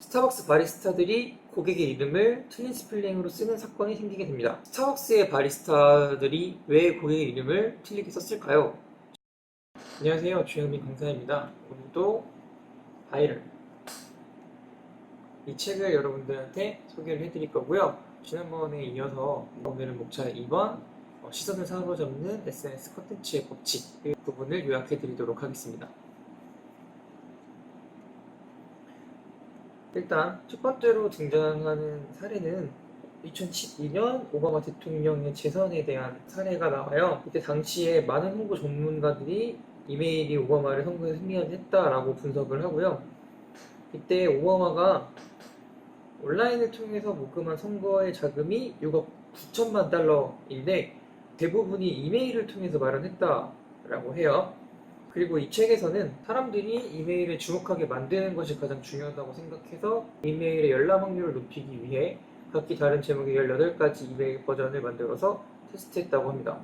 스타벅스 바리스타들이 고객의 이름을 틀린 스펠링으로 쓰는 사건이 생기게 됩니다. 스타벅스의 바리스타들이 왜 고객의 이름을 틀리게 썼을까요? 안녕하세요, 주현민 강사입니다. 오늘도 바이럴 이 책을 여러분들한테 소개를 해드릴 거고요. 지난번에 이어서 오늘은 목차 2번 시선을 사로잡는 SNS 콘텐츠의 법칙 그 부분을 요약해드리도록 하겠습니다. 일단 첫 번째로 등장하는 사례는 2012년 오바마 대통령의 재선에 대한 사례가 나와요. 이때 당시에 많은 홍보 전문가들이 이메일이 오바마를 선거에 승리하게 했다라고 분석을 하고요. 이때 오바마가 온라인을 통해서 모금한 선거의 자금이 6억 9천만 달러인데 대부분이 이메일을 통해서 마련했다라고 해요. 그리고 이 책에서는 사람들이 이메일에 주목하게 만드는 것이 가장 중요하다고 생각해서 이메일의 열람 확률을 높이기 위해 각기 다른 제목의 18가지 이메일 버전을 만들어서 테스트했다고 합니다.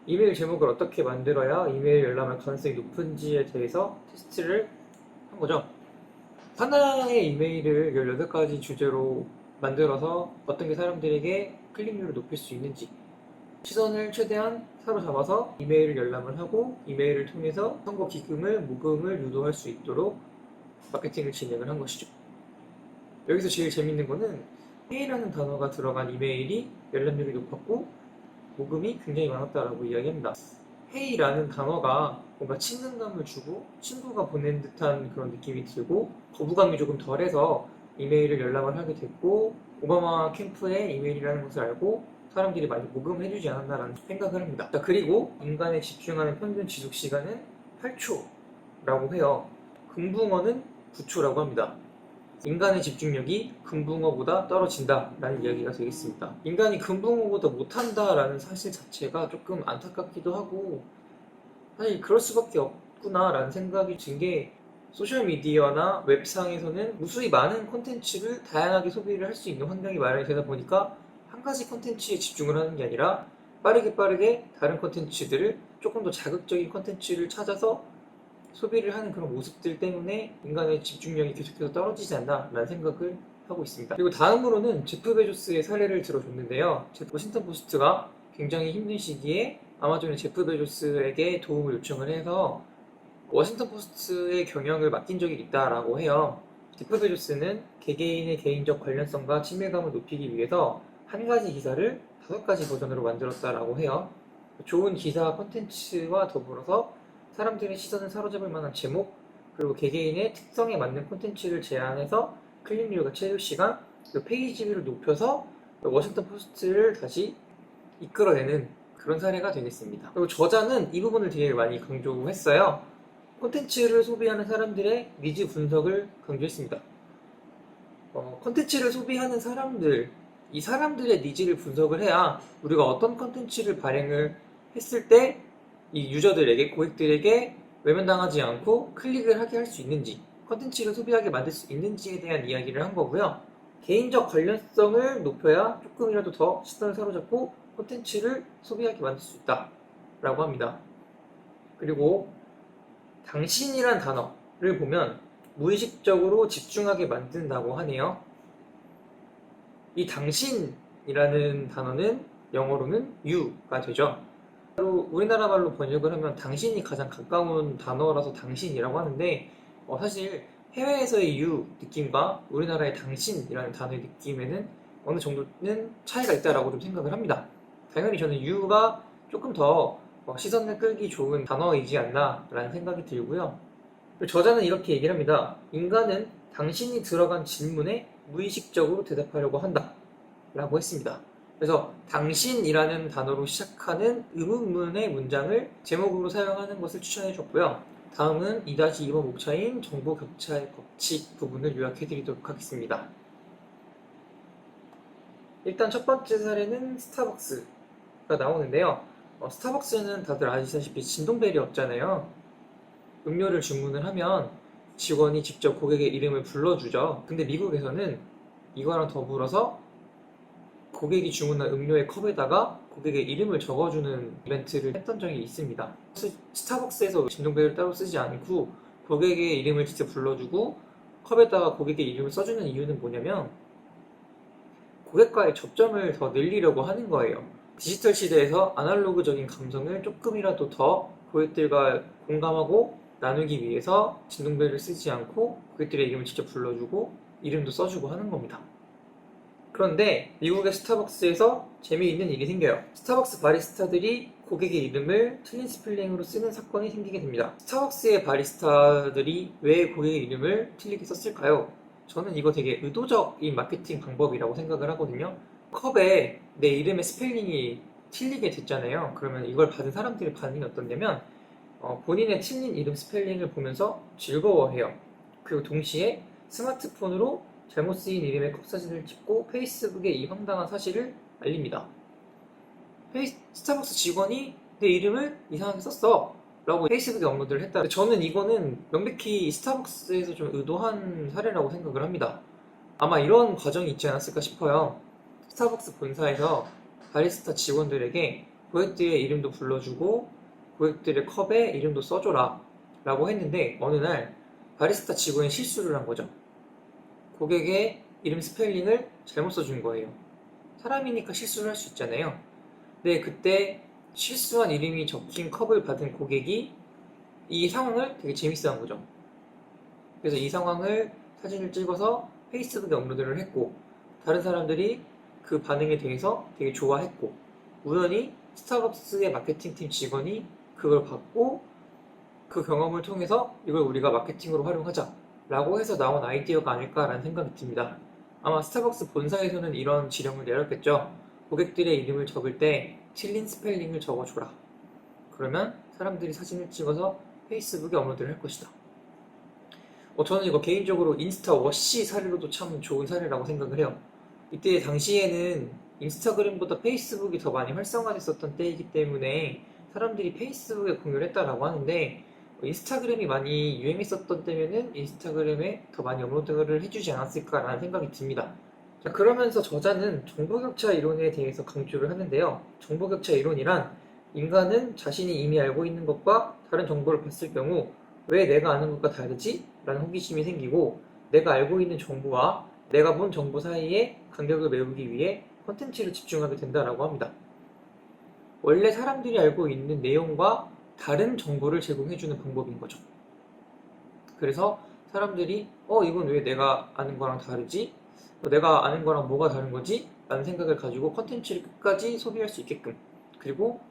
이메일 제목을 어떻게 만들어야 이메일 열람할 가능성이 높은지에 대해서 테스트를 한 거죠. 하나의 이메일을 18가지 주제로 만들어서 어떤 게 사람들에게 클릭률을 높일 수 있는지 시선을 최대한 사로잡아서 이메일을 열람을 하고 이메일을 통해서 선거 기금을 모금을 유도할 수 있도록 마케팅을 진행을 한 것이죠. 여기서 제일 재밌는 거는 회의라는 단어가 들어간 이메일이 열람률이 높았고 모금이 굉장히 많았다라고 이야기합니다. 회의라는 단어가 뭔가 친근감을 주고 친구가 보낸 듯한 그런 느낌이 들고 거부감이 조금 덜해서 이메일을 열람을 하게 됐고 오바마 캠프의 이메일이라는 것을 알고 사람들이 많이 모금을 해주지 않았나라는 생각을 합니다. 자, 그리고 인간에 집중하는 평균 지속 시간은 8초라고 해요. 금붕어는 9초라고 합니다. 인간의 집중력이 금붕어보다 떨어진다라는 이야기가 되겠습니다. 인간이 금붕어보다 못한다라는 사실 자체가 조금 안타깝기도 하고 사실 그럴 수밖에 없구나라는 생각이 든 게 소셜미디어나 웹상에서는 무수히 많은 콘텐츠를 다양하게 소비를 할 수 있는 환경이 마련이 되다 보니까 한 가지 콘텐츠에 집중을 하는 게 아니라 빠르게 다른 콘텐츠들을 조금 더 자극적인 콘텐츠를 찾아서 소비를 하는 그런 모습들 때문에 인간의 집중력이 계속해서 떨어지지 않나 라는 생각을 하고 있습니다. 그리고 다음으로는 제프 베조스의 사례를 들어줬는데요. 워싱턴 포스트가 굉장히 힘든 시기에 아마존의 제프 베조스에게 도움을 요청을 해서 워싱턴 포스트의 경영을 맡긴 적이 있다라고 해요. 제프 베조스는 개개인의 개인적 관련성과 친밀감을 높이기 위해서 한 가지 기사를 5가지 버전으로 만들었다라고 해요. 좋은 기사 콘텐츠와 더불어서 사람들의 시선을 사로잡을 만한 제목, 그리고 개개인의 특성에 맞는 콘텐츠를 제안해서 클릭률과 체류 시간, 그리고 페이지비를 높여서 워싱턴 포스트를 다시 이끌어내는 그런 사례가 되겠습니다. 그리고 저자는 이 부분을 되게 많이 강조했어요. 콘텐츠를 소비하는 사람들의 니즈 분석을 강조했습니다. 콘텐츠를 소비하는 사람들, 이 사람들의 니즈를 분석을 해야 우리가 어떤 콘텐츠를 발행을 했을 때 이 유저들에게, 고객들에게 외면당하지 않고 클릭을 하게 할 수 있는지, 콘텐츠를 소비하게 만들 수 있는지에 대한 이야기를 한 거고요. 개인적 관련성을 높여야 조금이라도 더 시선을 사로잡고 콘텐츠를 소비하게 만들 수 있다라고 합니다. 그리고 당신이란 단어를 보면 무의식적으로 집중하게 만든다고 하네요. 이 당신이라는 단어는 영어로는 you가 되죠. 우리나라 말로 번역을 하면 당신이 가장 가까운 단어라서 당신이라고 하는데 사실 해외에서의 you 느낌과 우리나라의 당신이라는 단어의 느낌에는 어느 정도는 차이가 있다라고 좀 생각을 합니다. 당연히 저는 you가 조금 더 시선을 끌기 좋은 단어이지 않나 라는 생각이 들고요. 저자는 이렇게 얘기를 합니다. 인간은 당신이 들어간 질문에 무의식적으로 대답하려고 한다 라고 했습니다. 그래서 당신이라는 단어로 시작하는 의문문의 문장을 제목으로 사용하는 것을 추천해 줬고요. 다음은 2-2번 목차인 정보 격차의 법칙 부분을 요약해 드리도록 하겠습니다. 일단 첫 번째 사례는 스타벅스가 나오는데요. 스타벅스는 다들 아시다시피 진동벨이 없잖아요. 음료를 주문을 하면 직원이 직접 고객의 이름을 불러주죠. 근데 미국에서는 이거랑 더불어서 고객이 주문한 음료의 컵에다가 고객의 이름을 적어주는 이벤트를 했던 적이 있습니다. 스타벅스에서 진동벨을 따로 쓰지 않고 고객의 이름을 직접 불러주고 컵에다가 고객의 이름을 써주는 이유는 뭐냐면 고객과의 접점을 더 늘리려고 하는 거예요. 디지털 시대에서 아날로그적인 감성을 조금이라도 더 고객들과 공감하고 나누기 위해서 진동벨을 쓰지 않고 고객들의 이름을 직접 불러주고 이름도 써주고 하는 겁니다. 그런데 미국의 스타벅스에서 재미있는 일이 생겨요. 스타벅스 바리스타들이 고객의 이름을 틀린 스펠링으로 쓰는 사건이 생기게 됩니다. 스타벅스의 바리스타들이 왜 고객의 이름을 틀리게 썼을까요? 저는 이거 되게 의도적인 마케팅 방법이라고 생각을 하거든요. 컵에 내 이름의 스펠링이 틀리게 됐잖아요. 그러면 이걸 받은 사람들의 반응이 어떻냐면 본인의 틀린 이름 스펠링을 보면서 즐거워해요. 그리고 동시에 스마트폰으로 잘못 쓰인 이름의 컵 사진을 찍고 페이스북에 이 황당한 사실을 알립니다. 스타벅스 직원이 내 이름을 이상하게 썼어 라고 페이스북에 업로드를 했다. 저는 이거는 명백히 스타벅스에서 좀 의도한 사례라고 생각을 합니다. 아마 이런 과정이 있지 않았을까 싶어요. 스타벅스 본사에서 바리스타 직원들에게 고객들의 이름도 불러주고 고객들의 컵에 이름도 써줘라 라고 했는데 어느 날 바리스타 직원이 실수를 한 거죠. 고객의 이름 스펠링을 잘못 써준 거예요. 사람이니까 실수를 할 수 있잖아요. 근데 그때 실수한 이름이 적힌 컵을 받은 고객이 이 상황을 되게 재밌어한 거죠. 그래서 이 상황을 사진을 찍어서 페이스북에 업로드를 했고 다른 사람들이 그 반응에 대해서 되게 좋아했고 우연히 스타벅스의 마케팅팀 직원이 그걸 받고 그 경험을 통해서 이걸 우리가 마케팅으로 활용하자 라고 해서 나온 아이디어가 아닐까라는 생각이 듭니다. 아마 스타벅스 본사에서는 이런 지령을 내렸겠죠. 고객들의 이름을 적을 때 틀린 스펠링을 적어줘라. 그러면 사람들이 사진을 찍어서 페이스북에 업로드를 할 것이다. 저는 이거 개인적으로 인스타 워시 사례로도 참 좋은 사례라고 생각을 해요. 이때 당시에는 인스타그램보다 페이스북이 더 많이 활성화됐었던 때이기 때문에 사람들이 페이스북에 공유를 했다라고 하는데 인스타그램이 많이 유행했었던 때면은 인스타그램에 더 많이 업로드를 해주지 않았을까라는 생각이 듭니다. 자, 그러면서 저자는 정보격차 이론에 대해서 강조를 하는데요. 정보격차 이론이란 인간은 자신이 이미 알고 있는 것과 다른 정보를 봤을 경우 왜 내가 아는 것과 다르지? 라는 호기심이 생기고 내가 알고 있는 정보와 내가 본 정보 사이에 간격을 메우기 위해 콘텐츠를 집중하게 된다라고 합니다. 원래 사람들이 알고 있는 내용과 다른 정보를 제공해주는 방법인 거죠. 그래서 사람들이 이건 왜 내가 아는 거랑 다르지? 내가 아는 거랑 뭐가 다른 거지? 라는 생각을 가지고 컨텐츠를 끝까지 소비할 수 있게끔 그리고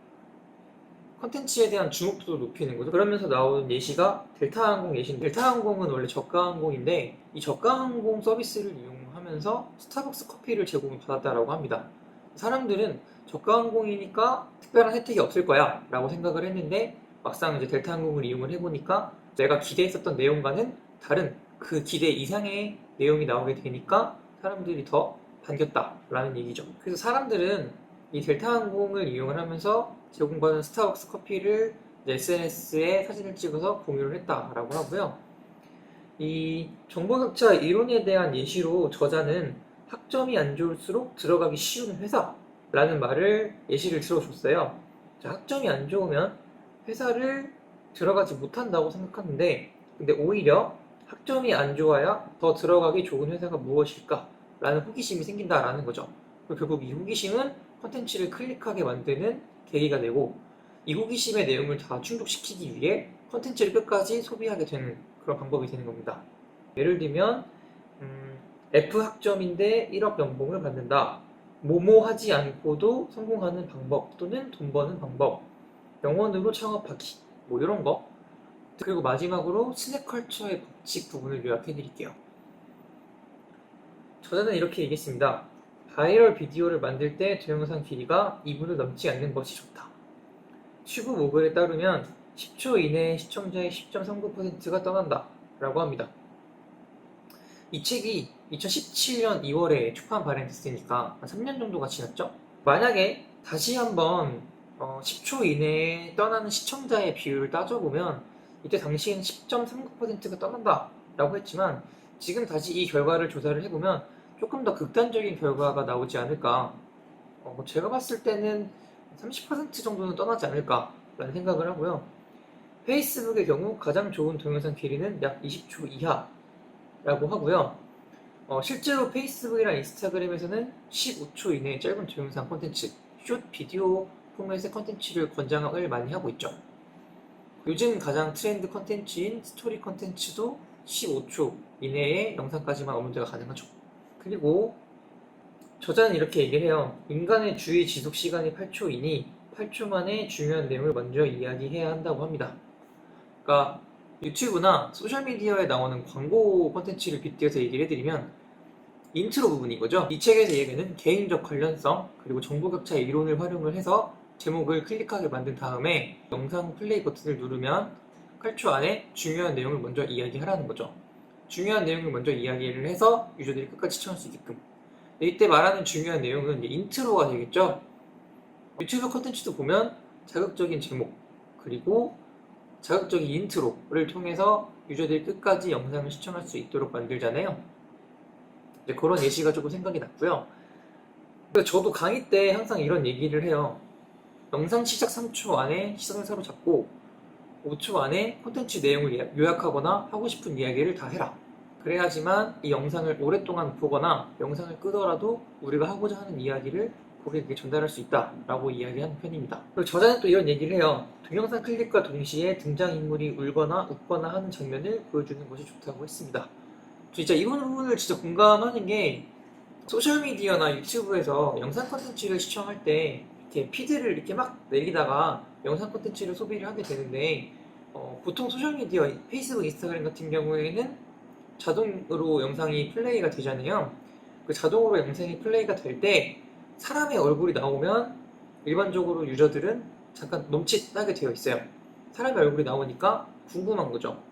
컨텐츠에 대한 주목도도 높이는 거죠. 그러면서 나오는 예시가 델타항공 예시인데 델타항공은 원래 저가항공인데 이 저가항공 서비스를 이용하면서 스타벅스 커피를 제공받았다라고 합니다. 사람들은 저가항공이니까 특별한 혜택이 없을 거야 라고 생각을 했는데 막상 이제 델타항공을 이용을 해보니까 내가 기대했었던 내용과는 다른 그 기대 이상의 내용이 나오게 되니까 사람들이 더 반겼다라는 얘기죠. 그래서 사람들은 이 델타항공을 이용을 하면서 제공받은 스타벅스 커피를 SNS에 사진을 찍어서 공유를 했다라고 하고요. 이 정보격차 이론에 대한 예시로 저자는 학점이 안 좋을수록 들어가기 쉬운 회사라는 말을 예시를 들어줬어요. 자, 학점이 안 좋으면 회사를 들어가지 못한다고 생각하는데 근데 오히려 학점이 안 좋아야 더 들어가기 좋은 회사가 무엇일까? 라는 호기심이 생긴다라는 거죠. 결국 이 호기심은 컨텐츠를 클릭하게 만드는 계기가 되고 이 호기심의 내용을 다 충족시키기 위해 컨텐츠를 끝까지 소비하게 되는 그런 방법이 되는 겁니다. 예를 들면 F 학점인데 1억 연봉을 받는다. 뭐뭐 하지 않고도 성공하는 방법 또는 돈 버는 방법 영원으로 창업하기 뭐 이런 거 그리고 마지막으로 스낵컬처의 법칙 부분을 요약해 드릴게요. 저자는 이렇게 얘기했습니다. 바이럴 비디오를 만들 때 동영상 길이가 2분을 넘지 않는 것이 좋다. 튜브 모글에 따르면 10초 이내에 시청자의 10.39%가 떠난다 라고 합니다. 이 책이 2017년 2월에 출판 발행됐으니까 한 3년 정도가 지났죠? 만약에 다시 한번 10초 이내에 떠나는 시청자의 비율을 따져보면 이때 당시에는 10.39%가 떠난다 라고 했지만 지금 다시 이 결과를 조사를 해보면 조금 더 극단적인 결과가 나오지 않을까 제가 봤을 때는 30% 정도는 떠나지 않을까 라는 생각을 하고요. 페이스북의 경우 가장 좋은 동영상 길이는 약 20초 이하 라고 하고요. 실제로 페이스북이나 인스타그램에서는 15초 이내의 짧은 동영상 콘텐츠, 숏 비디오 포맷의 콘텐츠를 권장을 많이 하고 있죠. 요즘 가장 트렌드 콘텐츠인 스토리 콘텐츠도 15초 이내의 영상까지만 업로드가 가능하죠. 그리고 저자는 이렇게 얘기를 해요. 인간의 주의 지속 시간이 8초이니 8초 만에 중요한 내용을 먼저 이야기해야 한다고 합니다. 그러니까 유튜브나 소셜미디어에 나오는 광고 콘텐츠를 빗대어서 얘기를 해드리면 인트로 부분인 거죠. 이 책에서 얘기는 개인적 관련성 그리고 정보 격차의 이론을 활용을 해서 제목을 클릭하게 만든 다음에 영상 플레이 버튼을 누르면 8초 안에 중요한 내용을 먼저 이야기하라는 거죠. 중요한 내용을 먼저 이야기를 해서 유저들이 끝까지 시청할 수 있게끔. 이때 말하는 중요한 내용은 인트로가 되겠죠. 유튜브 콘텐츠도 보면 자극적인 제목 그리고 자극적인 인트로를 통해서 유저들이 끝까지 영상을 시청할 수 있도록 만들잖아요. 그런 예시가 조금 생각이 났고요. 저도 강의 때 항상 이런 얘기를 해요. 영상 시작 3초 안에 시선을 사로잡고 5초 안에 콘텐츠 내용을 요약하거나 하고 싶은 이야기를 다 해라. 그래야지만 이 영상을 오랫동안 보거나 영상을 끄더라도 우리가 하고자 하는 이야기를 고객에게 전달할 수 있다라고 이야기하는 편입니다. 그리고 저자는 또 이런 얘기를 해요. 동영상 클립과 동시에 등장인물이 울거나 웃거나 하는 장면을 보여주는 것이 좋다고 했습니다. 진짜 이 부분을 진짜 공감하는 게 소셜미디어나 유튜브에서 영상 콘텐츠를 시청할 때 이렇게 피드를 이렇게 막 내리다가 영상 콘텐츠를 소비를 하게 되는데 보통 소셜미디어, 페이스북, 인스타그램 같은 경우에는 자동으로 영상이 플레이가 되잖아요. 그 자동으로 영상이 플레이가 될 때 사람의 얼굴이 나오면 일반적으로 유저들은 잠깐 멈칫하게 되어 있어요. 사람의 얼굴이 나오니까 궁금한 거죠.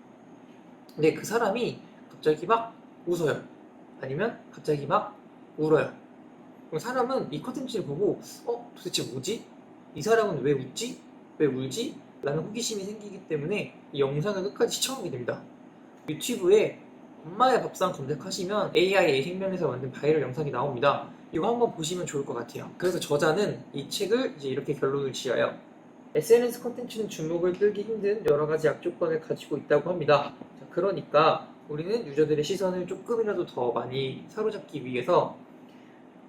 근데 그 사람이 갑자기 막 웃어요. 아니면 갑자기 막 울어요. 그럼 사람은 이 컨텐츠를 보고 도대체 뭐지? 이 사람은 왜 웃지? 왜 울지? 라는 호기심이 생기기 때문에 이 영상을 끝까지 시청하게 됩니다. 유튜브에 엄마의 밥상 검색하시면 AI 생명에서 만든 바이럴 영상이 나옵니다. 이거 한번 보시면 좋을 것 같아요. 그래서 저자는 이 책을 이제 이렇게 결론을 지어요. SNS 콘텐츠는 주목을 끌기 힘든 여러 가지 악조건을 가지고 있다고 합니다. 자, 그러니까 우리는 유저들의 시선을 조금이라도 더 많이 사로잡기 위해서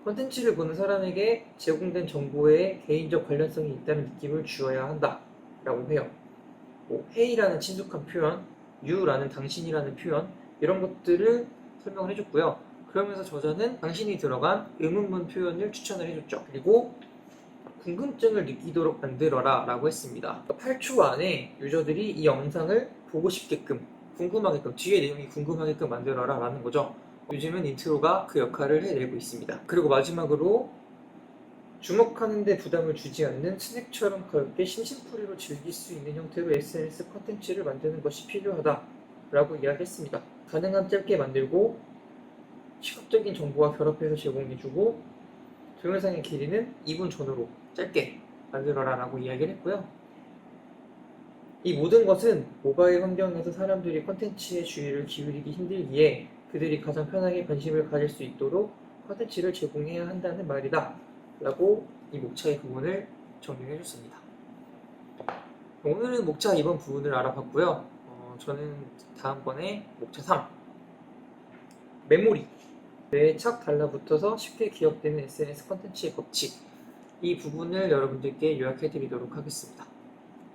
콘텐츠를 보는 사람에게 제공된 정보에 개인적 관련성이 있다는 느낌을 주어야 한다 라고 해요. 헤이라는 친숙한 표현, 유라는 당신이라는 표현 이런 것들을 설명을 해줬고요. 그러면서 저자는 당신이 들어간 의문문 표현을 추천을 해줬죠. 그리고 궁금증을 느끼도록 만들어라 라고 했습니다. 8초 안에 유저들이 이 영상을 보고 싶게끔 궁금하게끔 뒤에 내용이 궁금하게끔 만들어라 라는 거죠. 요즘은 인트로가 그 역할을 해내고 있습니다. 그리고 마지막으로 주목하는데 부담을 주지 않는 스낵처럼 가볍게 심심풀이로 즐길 수 있는 형태로 SNS 콘텐츠를 만드는 것이 필요하다 라고 이야기했습니다. 가능한 짧게 만들고 시각적인 정보와 결합해서 제공해주고 동영상의 길이는 2분 전후로 짧게 만들어라 라고 이야기를 했고요. 이 모든 것은 모바일 환경에서 사람들이 콘텐츠에 주의를 기울이기 힘들기에 그들이 가장 편하게 관심을 가질 수 있도록 콘텐츠를 제공해야 한다는 말이다 라고 이 목차의 부분을 정리해 줬습니다. 오늘은 목차 2번 부분을 알아봤고요. 저는 다음번에 목차 3 메모리 뇌에 착 달라붙어서 쉽게 기억되는 SNS 콘텐츠의 법칙 이 부분을 여러분들께 요약해 드리도록 하겠습니다.